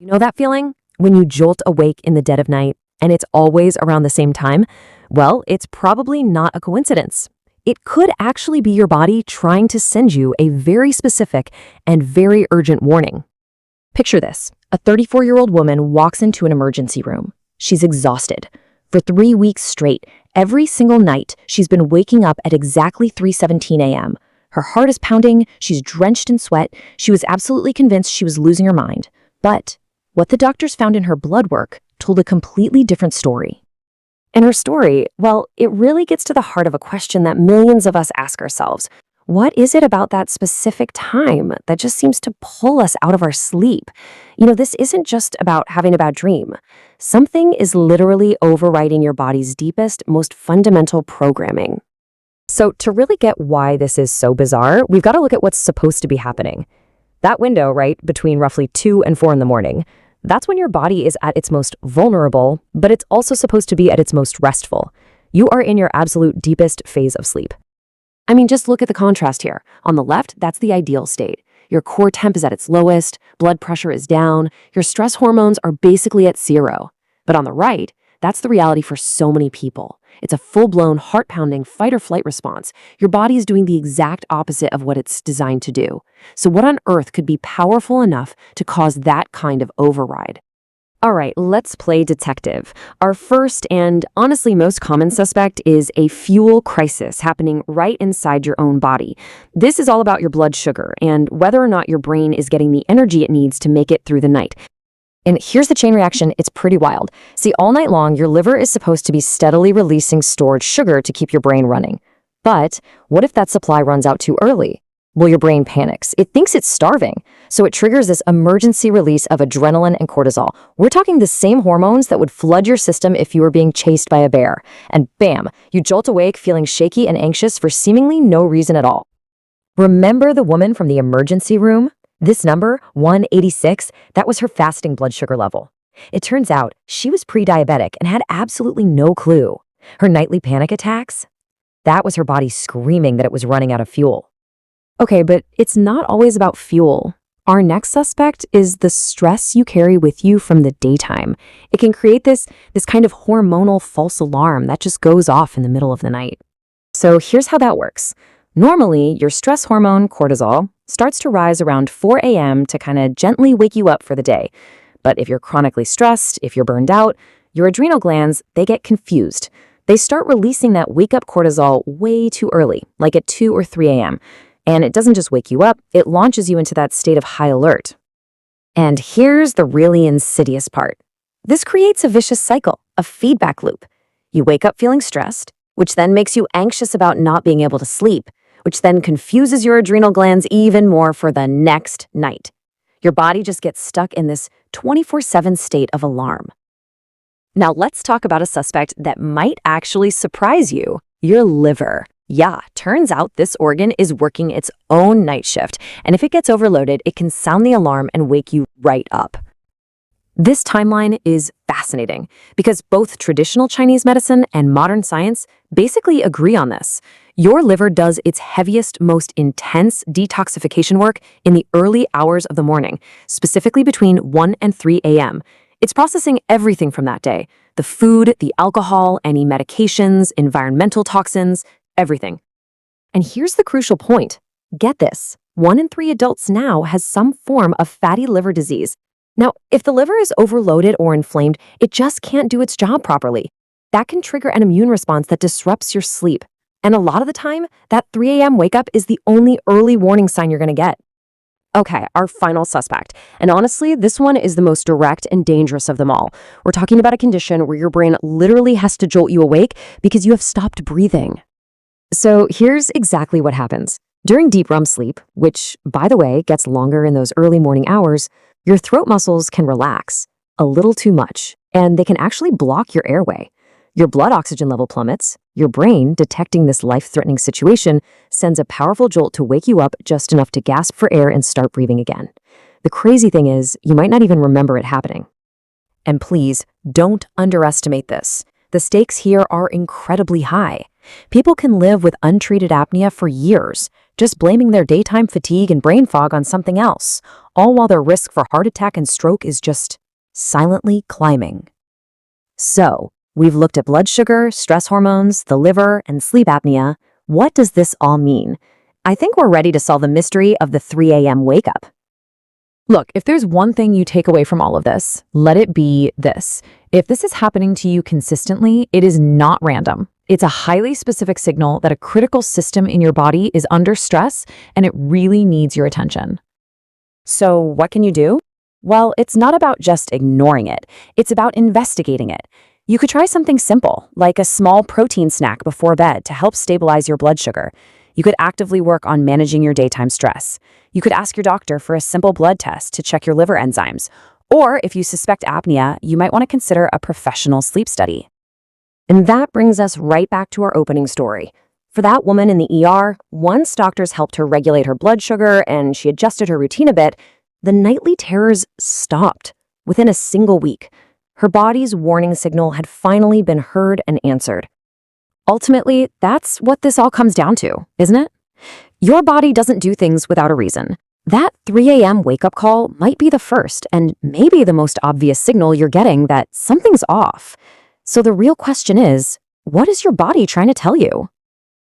You know that feeling? When you jolt awake in the dead of night and it's always around the same time? Well, it's probably not a coincidence. It could actually be your body trying to send you a very specific and very urgent warning. Picture this. A 34-year-old woman walks into an emergency room. She's exhausted. For 3 weeks straight, every single night, she's been waking up at exactly 3:17 a.m. Her heart is pounding, she's drenched in sweat, she was absolutely convinced she was losing her mind. But what the doctors found in her blood work told a completely different story. And her story, well, it really gets to the heart of a question that millions of us ask ourselves. What is it about that specific time that just seems to pull us out of our sleep? This isn't just about having a bad dream. Something is literally overriding your body's deepest, most fundamental programming. So to really get why this is so bizarre, we've got to look at what's supposed to be happening. That window, right, between roughly 2 and 4 in the morning, that's when your body is at its most vulnerable, but it's also supposed to be at its most restful. You are in your absolute deepest phase of sleep. I mean, just look at the contrast here. On the left, that's the ideal state. Your core temp is at its lowest, blood pressure is down, your stress hormones are basically at 0. But on the right, that's the reality for so many people. It's a full-blown, heart-pounding fight-or-flight response. Your body is doing the exact opposite of what it's designed to do. So what on earth could be powerful enough to cause that kind of override? All right, let's play detective. Our first and honestly most common suspect is a fuel crisis happening right inside your own body. This is all about your blood sugar and whether or not your brain is getting the energy it needs to make it through the night. And here's the chain reaction, it's pretty wild. See, all night long, your liver is supposed to be steadily releasing stored sugar to keep your brain running. But what if that supply runs out too early? Well, your brain panics. It thinks it's starving. So it triggers this emergency release of adrenaline and cortisol. We're talking the same hormones that would flood your system if you were being chased by a bear. And bam, you jolt awake feeling shaky and anxious for seemingly no reason at all. Remember the woman from the emergency room? This number, 186, that was her fasting blood sugar level. It turns out she was pre-diabetic and had absolutely no clue. Her nightly panic attacks? That was her body screaming that it was running out of fuel. Okay, but it's not always about fuel. Our next suspect is the stress you carry with you from the daytime. It can create this kind of hormonal false alarm that just goes off in the middle of the night. So here's how that works. Normally, your stress hormone, cortisol, starts to rise around 4 a.m. to kind of gently wake you up for the day. But if you're chronically stressed, if you're burned out, your adrenal glands, they get confused. They start releasing that wake-up cortisol way too early, like at 2 or 3 a.m. And it doesn't just wake you up, it launches you into that state of high alert. And here's the really insidious part. This creates a vicious cycle, a feedback loop. You wake up feeling stressed, which then makes you anxious about not being able to sleep, which then confuses your adrenal glands even more for the next night. Your body just gets stuck in this 24/7 state of alarm. Now let's talk about a suspect that might actually surprise you, your liver. Yeah, turns out this organ is working its own night shift, and if it gets overloaded, it can sound the alarm and wake you right up. This timeline is fascinating because both traditional Chinese medicine and modern science basically agree on this. Your liver does its heaviest, most intense detoxification work in the early hours of the morning, specifically between 1 and 3 a.m. It's processing everything from that day, the food, the alcohol, any medications, environmental toxins, everything. And here's the crucial point. Get this, 1 in 3 adults now has some form of fatty liver disease. Now, if the liver is overloaded or inflamed, it just can't do its job properly. That can trigger an immune response that disrupts your sleep. And a lot of the time, that 3 a.m. wake up is the only early warning sign you're going to get. Okay, our final suspect. And honestly, this one is the most direct and dangerous of them all. We're talking about a condition where your brain literally has to jolt you awake because you have stopped breathing. So here's exactly what happens. During deep REM sleep, which, by the way, gets longer in those early morning hours, your throat muscles can relax a little too much, and they can actually block your airway. Your blood oxygen level plummets. Your brain, detecting this life-threatening situation, sends a powerful jolt to wake you up just enough to gasp for air and start breathing again. The crazy thing is, you might not even remember it happening. And please, don't underestimate this. The stakes here are incredibly high. People can live with untreated apnea for years. just blaming their daytime fatigue and brain fog on something else, all while their risk for heart attack and stroke is just silently climbing. So, we've looked at blood sugar, stress hormones, the liver, and sleep apnea. What does this all mean? I think we're ready to solve the mystery of the 3 a.m. wake up. Look, if there's one thing you take away from all of this, let it be this. If this is happening to you consistently, it is not random. It's a highly specific signal that a critical system in your body is under stress and it really needs your attention. So, what can you do? Well, it's not about just ignoring it. It's about investigating it. You could try something simple, like a small protein snack before bed to help stabilize your blood sugar. You could actively work on managing your daytime stress. You could ask your doctor for a simple blood test to check your liver enzymes. Or if you suspect apnea, you might want to consider a professional sleep study. And that brings us right back to our opening story. For that woman in the ER, once doctors helped her regulate her blood sugar and she adjusted her routine a bit, the nightly terrors stopped within a single week. Her body's warning signal had finally been heard and answered. Ultimately, that's what this all comes down to, isn't it? Your body doesn't do things without a reason. That 3 a.m. wake-up call might be the first and maybe the most obvious signal you're getting that something's off. So the real question is, what is your body trying to tell you?